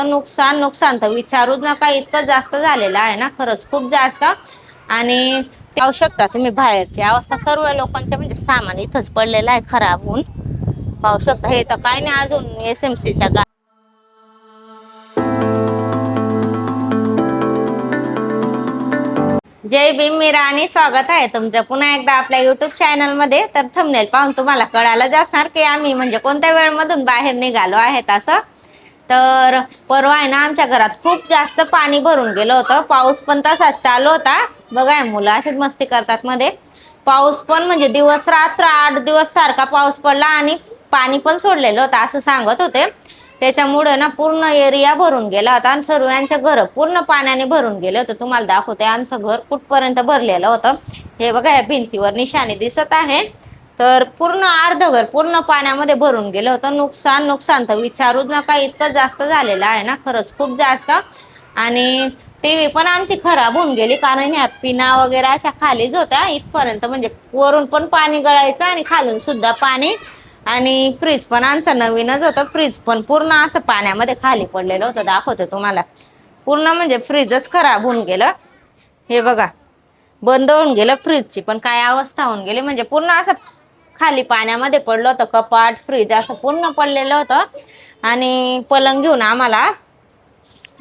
नुकसान नुकसान तर विचारूच नका, इतकं जास्त झालेलं आहे ना, खरंच खूप जास्त. आणि पाहू शकता तुम्ही बाहेरची अवस्था, सर्व लोकांच्या म्हणजे सामान इथंच पडलेलं आहे खराब होऊन. पाहू शकता. हे तर काय नाही, अजून SMCच्या जय भीम, मीरा आणि स्वागत आहे तुमचं पुन्हा एकदा आपल्या युट्यूब चॅनल मध्ये. तर थंबनेल पाहून तुम्हाला कळायलाच असणार की आम्ही म्हणजे कोणत्या वेळमधून बाहेर निघालो आहेत असं. तर परवा आहे ना, आमच्या घरात खूप जास्त पाणी भरून गेलं होतं. पाऊस पण तसाच चालू होता. बघा मुलं अशीच मस्ती करतात मध्ये. पाऊस पण म्हणजे दिवस रात्र 8 दिवस सारखा पाऊस पडला आणि पाणी पण सोडलेलं होतं असं सांगत होते. त्याच्यामुळे ना पूर्ण एरिया भरून गेला होता आणि सर्वांच्या घर पूर्ण पाण्याने भरून गेले होते. तुम्हाला दाखवते आमचं घर कुठपर्यंत भरलेलं होतं. हे बघा या भिंतीवर निशाणी दिसत आहे. तर पूर्ण अर्ध घर पूर्ण पाण्यामध्ये भरून गेलं होतं. नुकसान नुकसान तर विचारूच नका, इतकं जास्त झालेलं आहे ना, खरंच खूप जास्त. आणि टीव्ही पण आमची खराब होऊन गेली, कारण ह्या पिना वगैरे अशा खालीच होत्या इथपर्यंत, म्हणजे वरून पण पाणी गळायचं आणि खालून सुद्धा पाणी. आणि फ्रीज पण आमचं नवीनच होतं. फ्रीज पण पूर्ण असं पाण्यामध्ये खाली पडलेलं होतं. दाखवते तुम्हाला. पूर्ण म्हणजे फ्रीजच खराब होऊन गेलं. हे बघा बंद होऊन गेलं. फ्रीजची पण काय अवस्था होऊन गेली, म्हणजे पूर्ण असं खाली पाण्यामध्ये पडलं होतं. कपाट फ्रीज असं पूर्ण पडलेलं होतं. आणि पलंग घेऊन आम्हाला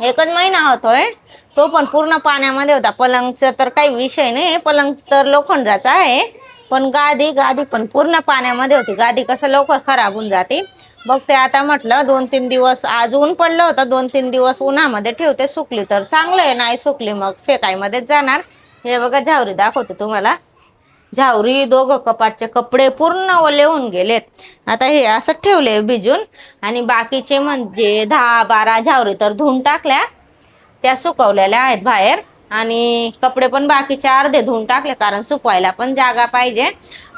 1च महिना होतोय, तो पण पूर्ण पाण्यामध्ये होता. पलंगचा तर काही विषय नाही, पलंग तर लोखंडाचा आहे. पण गादी पण पूर्ण पाण्यामध्ये होती. गादी कसं लवकर खराब होऊन जाते. बघते आता, म्हटलं 2-3 दिवस आज ऊन पडलं होतं, 2-3 दिवस उन्हामध्ये ठेवते, सुकली तर चांगलं आहे, नाही सुकली मग फेकायमध्येच जाणार. हे बघा झावरी दाखवते तुम्हाला. झावरी, दोघं कपाटचे कपडे पूर्ण ओले होऊन गेलेत. आता हे असं ठेवले भिजून. आणि बाकीचे म्हणजे 10-12 झावरी तर धुवून टाकल्या, त्या सुकवलेल्या आहेत बाहेर. आणि कपडे पण बाकीचे अर्धे धुवून टाकले, कारण सुकवायला पण जागा पाहिजे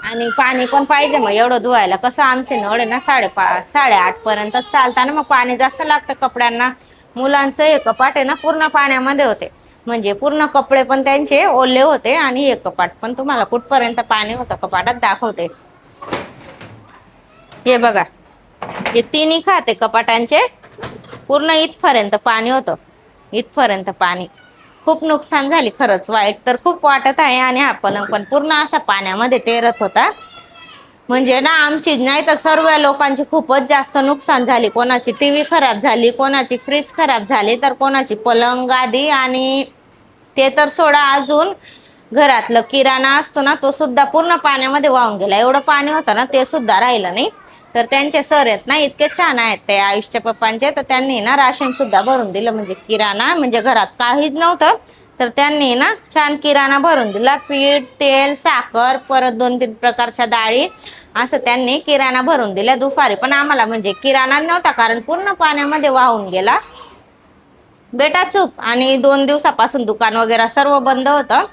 आणि पाणी पण पाहिजे. मग एवढं धुवायला कसं, आमचे नळ आहे ना 7:30-8:30 पर्यंत चालताना, मग पाणी जास्त लागतं कपड्यांना. मुलांचं हे कपाट आहे ना पूर्ण पाण्यामध्ये होते, म्हणजे पूर्ण कपडे पण त्यांचे ओले होते. आणि हे कपाट पण तुम्हाला कुठपर्यंत पाणी होतं कपाटात दाखवते. हे बघा, हे तिन्ही खाते कपाटांचे पूर्ण इथपर्यंत पाणी होतं, इथपर्यंत पाणी. खूप नुकसान झाली, खरंच वाईट तर खूप वाटत आहे. आणि हा पलंग पण पूर्ण असा पाण्यामध्ये तेरत होता. म्हणजे ना आमची नाही तर सर्व लोकांची खूपच जास्त नुकसान झाली. कोणाची टीव्ही खराब झाली, कोणाची फ्रीज खराब झाली, तर कोणाची पलंग गादी. आणि ते तर सोडा, अजून घरातलं किराणा असतो ना, तो सुद्धा पूर्ण पाण्यामध्ये वाहून गेला. एवढं पाणी होतं ना, ते सुद्धा राहिलं नाही. तर त्यांचे सर आहेत ना, इतके छान आहेत ते आयुषच्या पप्पांचे, तर त्यांनी ना राशन सुद्धा भरून दिलं. म्हणजे किराणा, म्हणजे घरात काहीच नव्हतं तर त्यांनी ना छान किराणा भरून दिला. पीठ, तेल, साखर, परत 2-3 प्रकारच्या डाळी, असं त्यांनी किराणा भरून दिला. दुपारी पण आम्हाला म्हणजे किराणा नव्हता, कारण पूर्ण पाण्यामध्ये वाहून गेला. बेटा चूप. आणि 2 दिवसापासून दुकान वगैरे सर्व बंद होतं,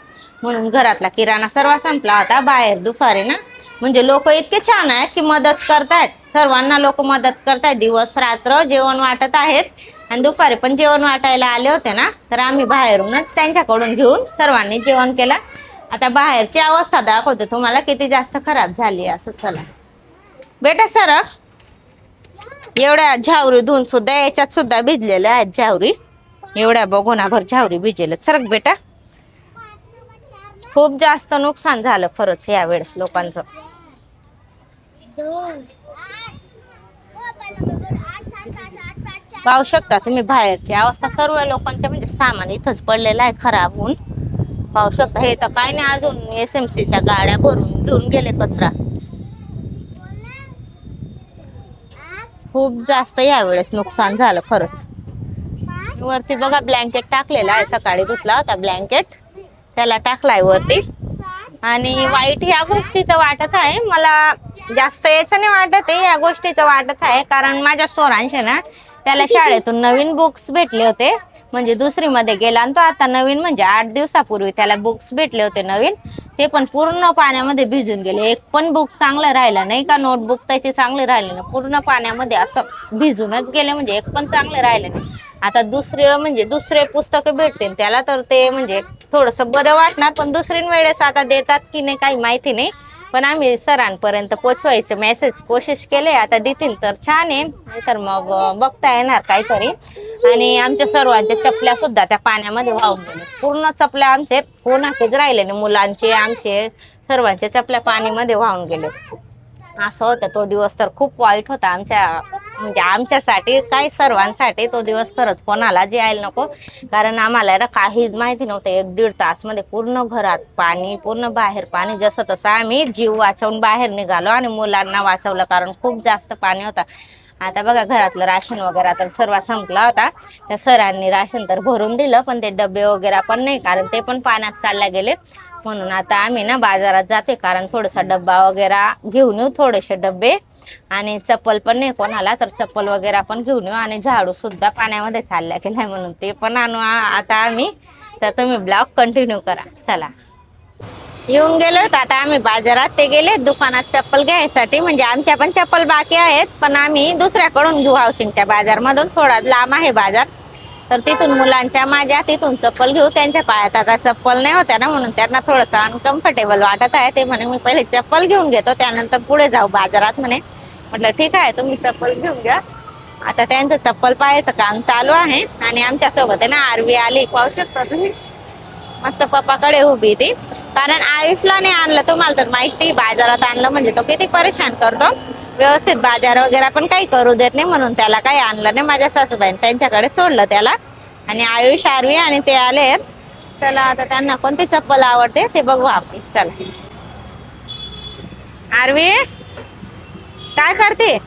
म्हणून घरातला किराणा सर्व संपला होता. बाहेर दुपारी ना म्हणजे लोक इतके छान आहेत की मदत करतायत, सर्वांना लोक मदत करतायत. दिवस रात्र जेवण वाटत आहेत. आणि दुपारी पण जेवण वाटायला आले होते ना, तर आम्ही बाहेरूनच त्यांच्याकडून घेऊन सर्वांनी जेवण केलं. आता बाहेरची अवस्था दाखवते तुम्हाला किती जास्त खराब झाली असं. चला बेटा सरक. एवढ्या झावरी धुवून सुद्धा याच्यात सुद्धा भिजलेल्या आहेत झावरी. एवढ्या बघूनाभर झावरी भिजेल. सरक बेटा. खूप जास्त नुकसान झालं खरंच यावेळेस लोकांचं. पाहू शकता तुम्ही बाहेरची अवस्था, सर्व लोकांच्या म्हणजे सामान इथंच पडलेलं आहे खराब होऊन. पाहू शकता. हे तर काय नाही, अजून SMCच्या गाड्या भरून घेऊन गेले कचरा. खूप जास्त यावेळेस नुकसान झालं खरंच. वरती बघा ब्लँकेट टाकलेला आहे, सकाळी धुतला होता ब्लँकेट, त्याला टाकलाय वरती. आणि वाईट ह्या गोष्टीचं वाटत आहे मला, जास्त याचं नाही वाटत आहे, या गोष्टीचं वाटत आहे. कारण माझ्या सोरांशी ना, त्याला शाळेतून नवीन बुक्स भेटले होते. म्हणजे 2री मध्ये गेला आणि तो आता नवीन, म्हणजे 8 दिवसापूर्वी त्याला बुक्स भेटले होते नवीन. ते पण पूर्ण पाण्यामध्ये भिजून गेले. एक पण बुक चांगलं राहिलं नाही का, नोटबुक त्याची चांगली राहिली ना, पूर्ण पाण्यामध्ये असं भिजूनच गेले. म्हणजे एक पण चांगलं राहिलं नाही. आता दुसरे पुस्तकं भेटतील त्याला, तर ते म्हणजे थोडंसं बरं वाटणार. पण दुसरी वेळेस आता देतात की नाही काही माहिती नाही. पण आम्ही सरांपर्यंत पोचवायचे मेसेज कोशिश केले, आता देतील तर छान आहे, तर मग बघता येणार काहीतरी. आणि आमच्या सर्वांच्या चपल्या सुद्धा त्या पाण्यामध्ये वाहून गेल्या, पूर्ण चपल्या आमचे कोणाचेच राहिले नाही, मुलांचे आमचे सर्वांच्या चपल्या पाणीमध्ये वाहून गेले. असं होतं तो दिवस, तर खूप वाईट होता म्हणजे आमच्यासाठी काय सर्वांसाठी तो दिवस खरंच कोणाला यायला नको. कारण आम्हाला ना काहीच माहिती नव्हतं, 1-1.5 तास मध्ये पूर्ण घरात पाणी, पूर्ण बाहेर पाणी. जसं तसं आम्ही जीव वाचवून बाहेर निघालो आणि मुलांना वाचवलं, कारण खूप जास्त पाणी होता. आता बघा घरातलं राशन वगैरे तर सर्व संपला होता. त्या सरांनी राशन तर भरून दिलं, पण ते डबे वगैरे पण नाही, कारण ते पण पाण्यात चालल्या गेले. म्हणून आता आम्ही ना बाजारात जाते, कारण थोडासा डब्बा वगैरे घेऊन येऊ, थोडेसे डबे, आणि चप्पल पण नाही कोणाला, तर चप्पल वगैरे पण घेऊन येऊ. आणि झाडू सुद्धा पाण्यामध्ये चालल्या गेलाय, म्हणून ते पण आणू आता आम्ही. तर तुम्ही ब्लॉग कंटिन्यू करा. चला, येऊन गेलो आता आम्ही बाजारात. ते गेले दुकानात चप्पल घ्यायसाठी, म्हणजे आमच्या पण चप्पल बाकी आहेत, पण आम्ही दुसऱ्याकडून घेऊ हाऊसिंगच्या बाजारमधून. थोडा लांब आहे बाजार, तर तिथून मुलांच्या माझ्या तिथून चप्पल घेऊ. त्यांच्या पायात आता चप्पल नाही होत्या ना, म्हणून त्यांना थोडंसं अनकम्फर्टेबल वाटत आहे. ते म्हणे मी पहिले चप्पल घेऊन घेतो, त्यानंतर पुढे जाऊ बाजारात म्हणे. म्हटलं ठीक आहे, तुम्ही चप्पल घेऊन घ्या. आता त्यांचं चप्पल पाहायचं काम चालू आहे. आणि आमच्या सोबत आहे ना आरवी आली, पाहू शकता तुम्ही, मस्त पप्पाकडे उभी ती. कारण आयुषला नाही आणलं, तुम्हाला तर माहिती, बाजारात आणलं म्हणजे तो किती परेशान करतो. व्यवस्थित बाजार वगैरे पण काही करू देत नाही, म्हणून त्याला काही आणलं नाही. माझ्या सासूबाईन त्यांच्याकडे सोडलं त्याला. आणि आयुष, आरवी आणि ते आले. चला आता त्यांना कोणती चप्पल आवडते ते बघू आपण. चला आरवी, काय करते?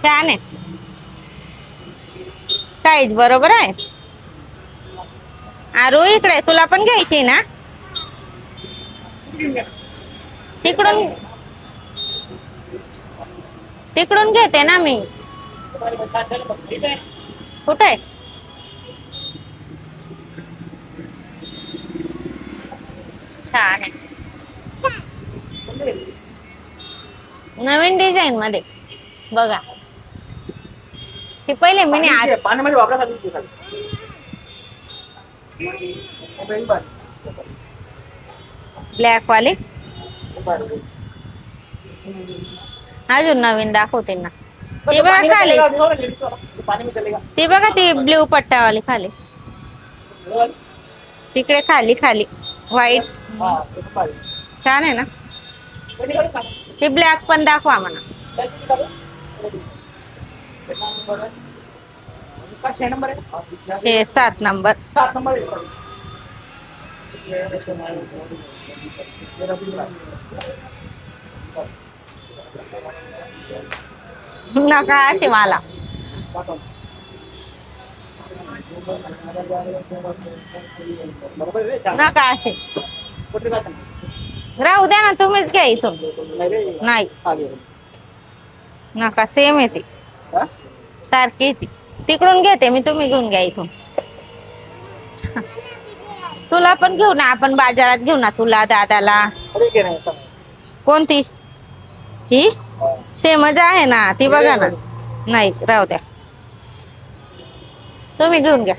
छान आहे, साईज बरोबर आहे. आरू इकडे, तुला पण घ्यायची ना? तिकडून तिकडून घेते ना मी. कुठे? छान आहे, नवीन डिझाईन मध्ये बघा. ती पहिले मी पाण्यामध्ये वापरासाठी ब्लॅक वाली अजून नवीन दाखवते ना. ती बघा खाली, ती बघा ती ब्ल्यू पट्टावाली खाली, तिकडे खाली खाली व्हाईट. छान आहे ना. ती ब्लॅक पण दाखवा म्हणा. 7 नंबर. नका अशी मला. नका असे, राहू द्या ना, तुम्हीच घ्या इथून. नाही नका, सेम येते सारखी येते. तिकडून घेते मी, तुम्ही घेऊन घ्या इथून. तुला पण घेऊ ना, आपण बाजारात घेऊ ना, तुला दादाला. कोणती? ही सेमच आहे ना, ती बघा ना. नाही राहू द्या, तुम्ही घेऊन घ्या.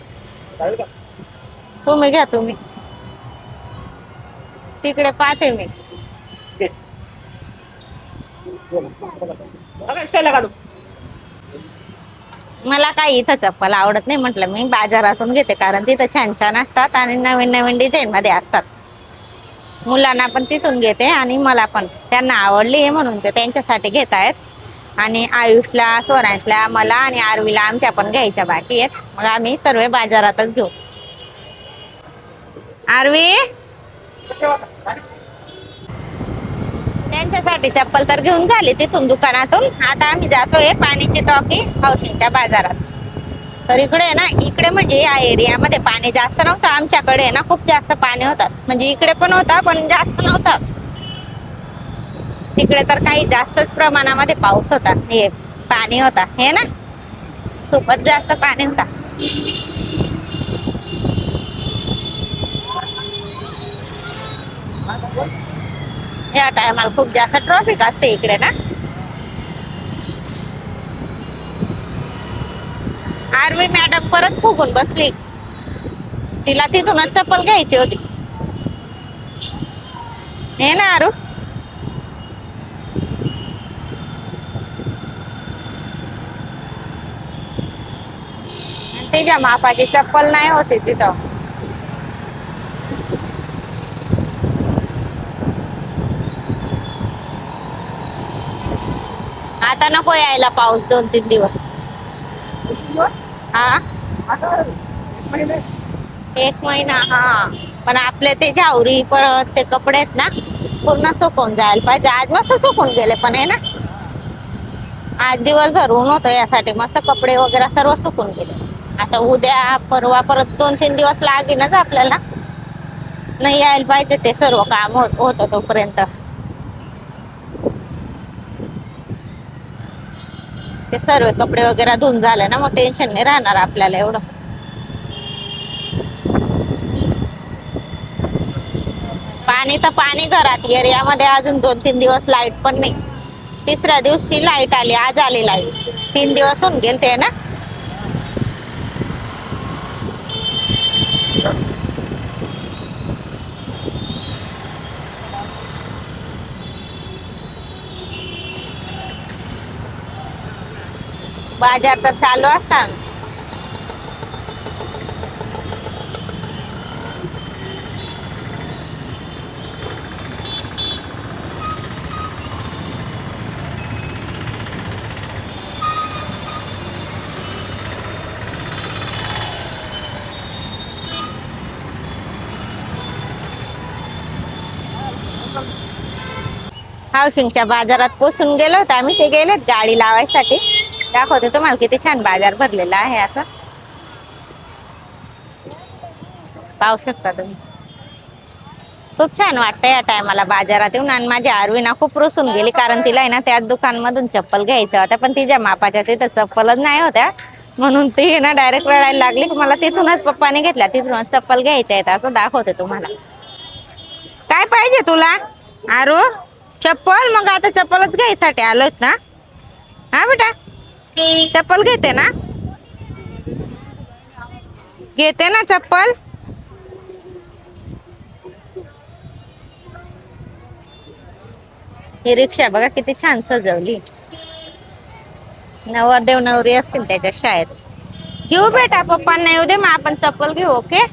तुम्ही घ्या, तुम्ही. तिकडे पाहते मी. मला काही इथं चप्पल आवडत नाही, म्हटलं मी बाजारातून घेते, कारण तिथं छान छान असतात आणि नवीन नवीन डिझाईन मध्ये असतात. मुलांना पण तिथून घेते आणि मला पण, त्यांना आवडली आहे म्हणून ते त्यांच्यासाठी घेत आहेत. आणि आयुषला, स्वरांशला, मला आणि आरवीला आमच्या पण घ्यायच्या बाकी आहेत. मग आम्ही सर्व बाजारातच घेऊ. आरवी, त्यांच्यासाठी चप्पल तर घेऊन झाली तिथून दुकानातून. आता आम्ही जातोय पाण्याची टॉकी हाऊसिंगच्या बाजारात. तर इकडे आहे ना, इकडे म्हणजे या एरियामध्ये पाणी जास्त नव्हतं. आमच्याकडे आहे ना खूप जास्त पाणी होतात, म्हणजे इकडे पण होता पण जास्त नव्हता. तिकडे तर काही जास्तच प्रमाणामध्ये पाऊस होता, हे पाणी होता, हे ना खूपच जास्त पाणी होता. या टायमाला खूप जास्त ट्रॉफिक असते इकडे ना. आरवी मॅडम परत फुगून बसली, तिला तिथूनच चप्पल घ्यायची होती. हे ना आरू, त्याच्या मापाची चप्पल नाही होती तिथं. आता नको यायला पाऊस 2-3 दिवस. हा 1 महिना. हा पण आपले ते झावरी परत ते कपडे आहेत ना पूर्ण सुकून जायला पाहिजे. आज मस्त सुकून गेले पण आहे ना. आज दिवसभर ऊन होतं यासाठी मस्त कपडे वगैरे सर्व सुकून गेले. आता उद्या परवा परत 2-3 दिवस लागेलच आपल्याला. नाही यायला पाहिजे ते सर्व काम होत तोपर्यंत. ते सर्व कपडे वगैरे धुवून झाले ना मग टेन्शन नाही राहणार आपल्याला एवढं. पाणी तर पाणी घरात एरियामध्ये अजून 2-3 दिवस लाईट पण नाही. 3ऱ्या दिवशी लाईट आली. आज आली लाईट. 3 दिवस होऊन गेले ते ना. बाजार तर चालू असतात. हाऊसिंगच्या बाजारात पोचून गेलो होतो आम्ही. ते गेलेत गाडी लावायसाठी. दाखवते तुम्हाला किती छान बाजार भरलेला आहे. असं पाहू शकता तुम्ही. खूप छान वाटतं या टायमाला बाजारात येऊन. आणि माझी आरवीना खूप रुसून गेली कारण तिला आहे ना त्याच दुकानमधून चप्पल घ्यायच्या होत्या पण तिच्या मापाच्या तिथं चप्पलच नाही होत्या. म्हणून ती ना डायरेक्ट रडायला लागली की मला तिथूनच पप्पाने घेतल्या. तिथूनच चप्पल घ्यायच्या आहेत. असं दाखवते तुम्हाला. काय पाहिजे तुला आरू? चप्पल? मग आता चप्पलच घ्यायसाठी आलोत ना. हा बेटा चप्पल घेते ना. घेते ना चप्पल. ही रिक्षा बघा किती छान सजवली. नवरदेव नवरी असतील त्याच्या शाळेत. घेऊ बेटा पप्पांना येऊ दे मग आपण चप्पल घेऊ. ओके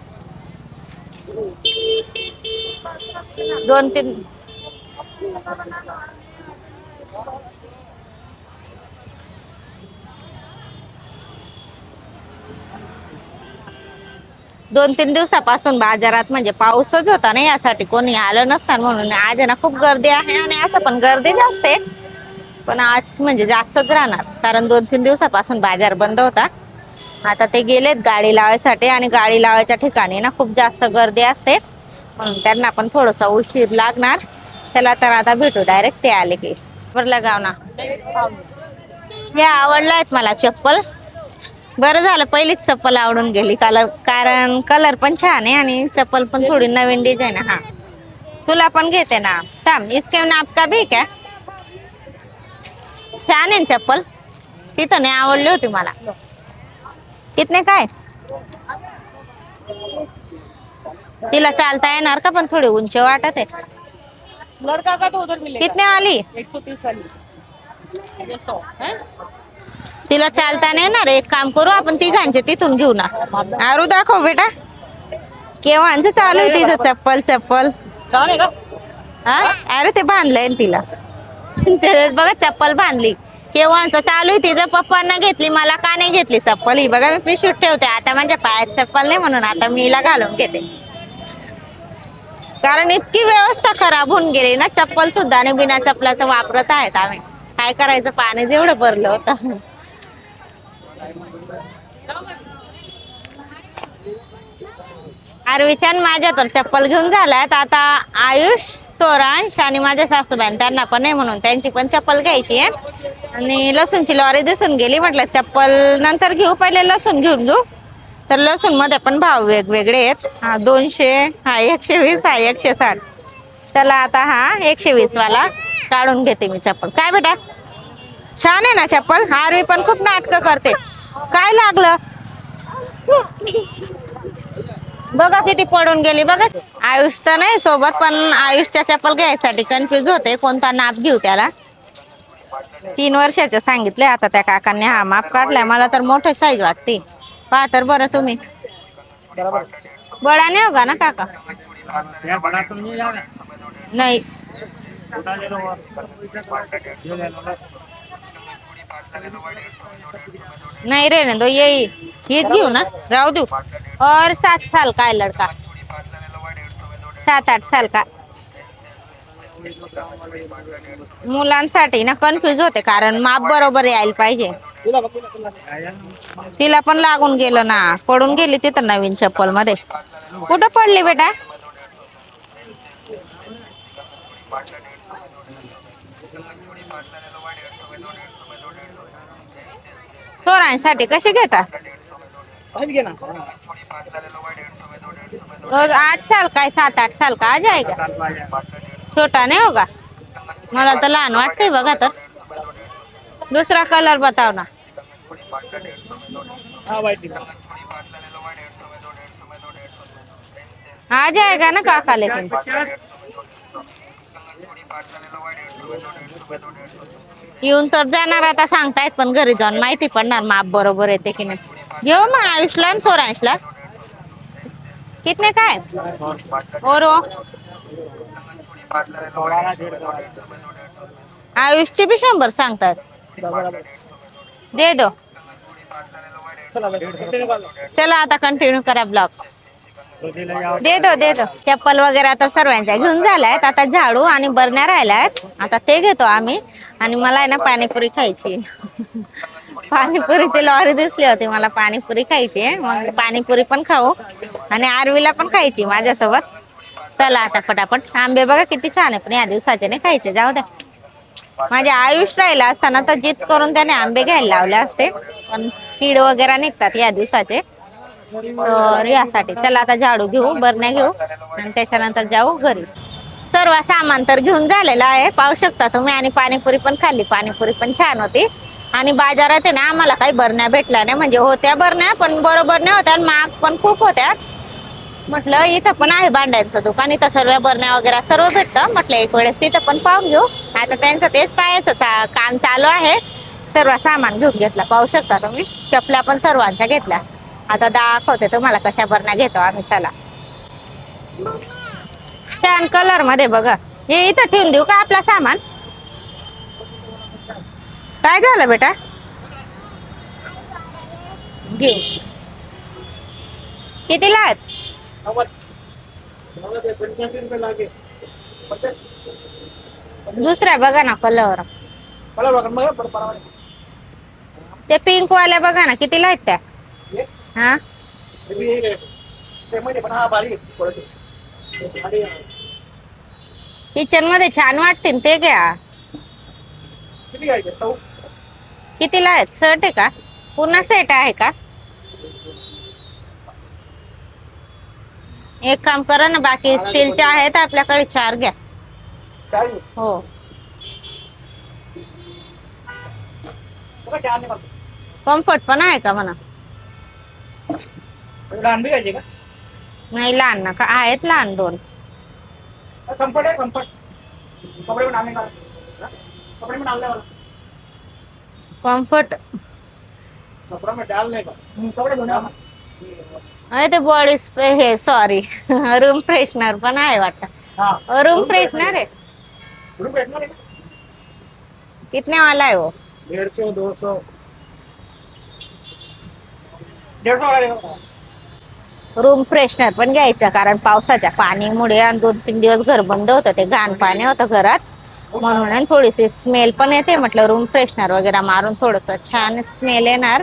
2-3 दिवसापासून बाजारात म्हणजे पाऊसच होता ना यासाठी कोणी आलं नसतं म्हणून. आज ना खूप गर्दी आहे आणि असं पण गर्दी असते पण आज म्हणजे जास्तच राहणार कारण 2-3 दिवसापासून बाजार बंद होता. आता ते गेलेत गाडी लावायसाठी आणि गाडी लावायच्या ठिकाणी ना खूप जास्त गर्दी असते म्हणून त्यांना पण थोडंसं उशीर लागणार. चला तर आता भेटू डायरेक्ट ते आले की. बरं गाव ना हे आवडलायत मला चप्पल. बरं झालं पहिलीच चप्पल आवडून गेली. कारण कलर पण छान आहे आणि चप्पल पण थोडी नवीन डिझाईन. हा तुला पण घेते ना. थांब इसके नाप का भी क्या. छान आहे चप्पल. तिथं नाही आवडली होती मला. कितने काय तिला चालता येणार का पण थोडी उंची वाटत आहे. लड़का का तो उधर मिलेगा कितने वाली 130 वाली ये 100 है. तिला चालता नाही येणार. एक काम करू आपण तिघांचे तिथून घेऊ ना. आरू दाखव बेटा केव्हांच चालू आहे तिथं चप्पल चप्पल. चालेगा. हा अरे ते बांधलंय तिला. बघा चप्पल बांधली. केव्हांच चालू आहे तिचं. पप्पांना घेतली मला का नाही घेतली चप्पल. ही बघा मी पिशवीत ठेवते. आता माझ्या पायात चप्पल नाही म्हणून आता मी हिला घालून घेते. कारण इतकी व्यवस्था खराब होऊन गेली ना. चप्पल सुद्धा आणि बिना चप्पलाचं वापरत आहेत आम्ही. काय करायचं पाणी जेवढं भरलं होतं. आरवीच्यान माझ्या तर चप्पल घेऊन झाल्यात. आता आयुष सोरांश आणि माझ्या सासूबाई त्यांना पण आहे म्हणून त्यांची पण चप्पल घ्यायची आहे. आणि लसूणची लॉरी दिसून गेली. म्हटलं चप्पल नंतर घेऊ पहिले लसूण घेऊन घेऊ. तर लसूण मध्ये पण भाव वेगवेगळे आहेत. हा 200 हा 120 हा 160. चला आता हा 120 वाला काढून घेते मी चप्पल. काय बेटा छान आहे ना चप्पल. आरवी पण खूप नाटकं करते. काय लागलं बघा किती पडून गेली बघा. आयुष तर नाही सोबत, पण आयुषच्या चप्पल घ्यायसाठी कन्फ्युज होते कोणता नाप घेऊ त्याला. 3 वर्षाचे सांगितले आता त्या काकांनी हा माप काढलाय. मला तर मोठे साईज वाटते. पहा तर बरं तुम्ही. बडा नाही होगा ना काका? नाही नहीं रहने दो, यही हीच घेऊ ना, राहू देऊ. और 7 साल का है लड़का, 7-8 साल का. मुलांसाठी ना कन्फ्युज होते कारण माप बरोबर यायला पाहिजे. तिला पण लागून गेलं ना, पडून गेली तिथं नवीन चप्पल मध्ये. कुठं पडली बेटा? सोरांसाठी कशी घेता? 8 साल का है, 7-8 साल का आ जाएगा. छोटा नहीं होगा? मला तर लहान वाटतंय बघा. तर दूसरा कलर बताओ ना. आ जाएगा ना काका लेकिन. येऊन तर जाणार आता सांगतायत, पण घरी जाऊन माहिती पडणार माप बरोबर येते की नाही. घेऊ मग आयुषला आणि सोरांशला. कितने का है? और आयुषचे भी 100 सांगतात. दे दो. चला आता कंटिन्यू करा ब्लॉग. दे दो. चप्पल वगैरे आता सर्वांच्या घेऊन झाल्यात. आता झाडू आणि बरण्या राहिल्यात, आता ते घेतो आम्ही. आणि मला आहे ना पाणीपुरी खायची. पाणीपुरीची लॉरी दिसली होती, मला पाणीपुरी खायची. मग पाणीपुरी पण खाऊ आणि आरवीला पण खायची माझ्यासोबत. चला आता पटापट. आंबे बघा किती छान आहे, पण या दिवसाचे नाही खायचे, जाऊ द्या. माझ्या आयुष राहिला असताना तर जिद करून त्याने आंबे घ्यायला लावले असते, पण कीड वगैरे निघतात या दिवसाचे. तर यासाठी चला आता झाडू घेऊ, बरण्या घेऊ आणि त्याच्यानंतर जाऊ घरी. सर्व सामान तर घेऊन झालेलं आहे, पाहू शकता तुम्ही. आणि पाणीपुरी पण खाल्ली, पाणीपुरी पण छान होती. आणि बाजारात आहे ना आम्हाला काही बरण्या भेटल्या नाही, म्हणजे होत्या बरण्या पण बरोबर नाही होत्या, महाग पण खूप होत्या. म्हटलं इथं पण आहे भांड्यांचं दुकान, इथं सर्व बरण्या वगैरे सर्व भेटतं. म्हटलं एक वेळेस तिथं पण पाहून घेऊ. आता त्यांचं तेच पाहायचं काम चालू आहे. सर्व सामान घेऊन घेतलं, पाहू शकता तुम्ही. चपल्या पण सर्वांच्या घेतल्या. आता दाखवते तुम्हाला कशा बरण्या घेतो आम्ही. चला. छान कलर मध्ये बघा. हे इथं ठेवून देऊ का आपला सामान? काय झालं बेटा? घे. कितीला आहेत? दुसऱ्या बघा ना कलर. ते पिंक वाल्या बघा ना, कितीला आहेत त्या? हा किचन मध्ये छान वाटतील ते घ्या. कितीला आहेत? शर्ट आहे का? पूर्ण सेट आहे का? एक काम करा ना, बाकी स्टीलच्या आहेत आपल्याकडे, 4 घ्या. हो. कम्फर्ट पण आहे का म्हणा? नाही लहान नका, आहेत लहान 2. कम्फर्ट आहे, कम्फर्ट. कम्फर्ट अरे ते बॉडी स्प्रे हे, सॉरी रूम फ्रेशनर पण आहे वाटतं. रूम फ्रेशनर है. कितने वाला है वो? 150 200 रूम फ्रेशनर पण घ्यायचं, कारण पावसाच्या पाणीमुळे आणि 2-3 दिवस घर बंद होतं, ते घाण पाणी होतं घरात, म्हणून थोडीशी स्मेल पण येते. म्हटलं रूम फ्रेशनर वगैरे मारून थोडस छान स्मेल येणार.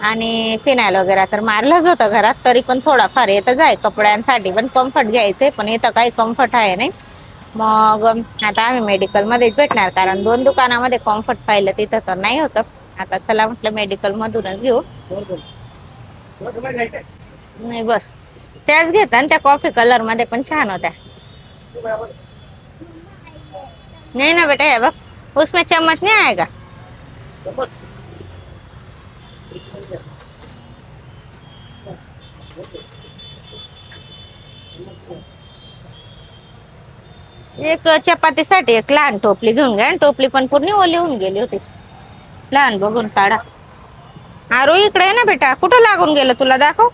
आणि फिनाईल वगैरे तर मारलंच होतं घरात, तरी पण थोडाफार येतच आहे. कपड्यांसाठी पण कम्फर्ट घ्यायचे, पण इथं काही कम्फर्ट आहे नाही. मग आता आम्ही मेडिकल मध्येच भेटणार, कारण 2 दुकानामध्ये कम्फर्ट पाहिलं तिथं तर नाही होतं. आता चला म्हटलं मेडिकल मधूनच घेऊ. नाही बस त्याच घेत, आणि त्या कॉफी कलर मध्ये पण छान होत्या. नहीं ना बेटा, है बघ उसमें चम्मच नहीं आएगा. एक चपातीसाठी एक लहान टोपली घेऊन घ्या. टोपली पण पूर्ण ओली होऊन गेली होती. लहान बघून काढा. आरू इकडे आहे ना बेटा, कुठं लागून गेलं तुला, दाखव.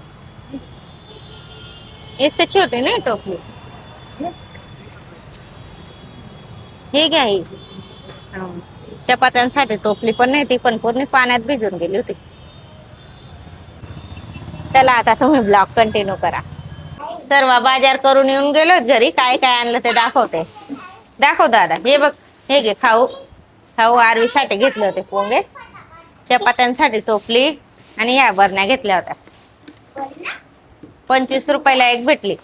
इससे छोटी नाही टोपली. ही घ्या ही. चपात्यांसाठी टोपली पण नाही, ती पण पूर्ण पाण्यात भिजून गेली होती. चला आता तुम्ही ब्लॉग कंटिन्यू करा. सर्व बाजार करून येऊन गेलो घरी. काय काय आणलं ते दाखवते. दाखव दादा. हे बघ, हे घे खाऊ. खाऊ आरवीसाठी घेतले होते पोंगे, चपात्यांसाठी टोपली आणि या बरण्या घेतल्या होत्या. 25 रुपयाला एक भेटली.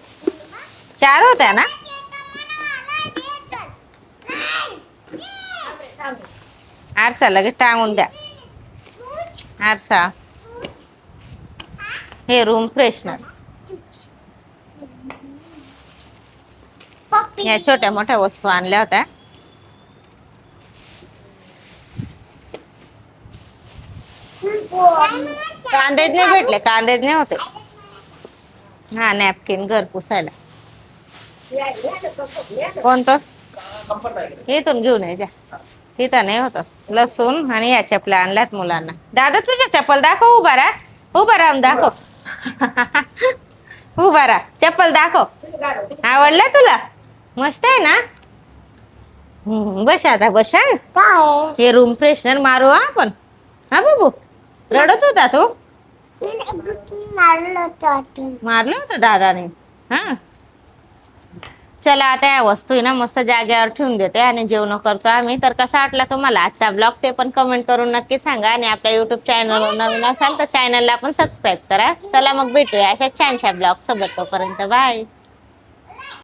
4 होत्या ना. आरसा लगेच टांगून द्या. आरसा. हे रूम फ्रेशनर. या छोट्या मोठ्या वस्तू आणल्या होत्या. कांदेच नाही भेटले, कांदेच नाही होते. हा नॅपकिन घर पुसायला. कोणतं इथून घेऊन ये जा. तिथं नाही होत. लसूण आणि या चपल्या आणल्यात मुलांना. दादा तुझ्या चप्पल दाखव. उभा राहा, उभा राहा, दाखव. उभा राहा, चप्पल दाखव. आवडलं तुला? मस्त आहे ना. बस आता बस. हे रूम फ्रेशनर मारू आपण. हा बाबू, रडत होता तू? मारलं होतं दादाने. हा चला आता या वस्तू आहे ना मस्त जागेवर ठेवून देते आणि जेवण करतो आम्ही. तर कसा वाटला तुम्हाला आजचा ब्लॉग ते पण कमेंट करून नक्की सांगा. आणि आपल्या युट्यूब चॅनलवर नवीन असाल तर चॅनलला पण सबस्क्राईब करा. चला मग भेटूया अशा छानशा ब्लॉग सोबत. तोपर्यंत बाय.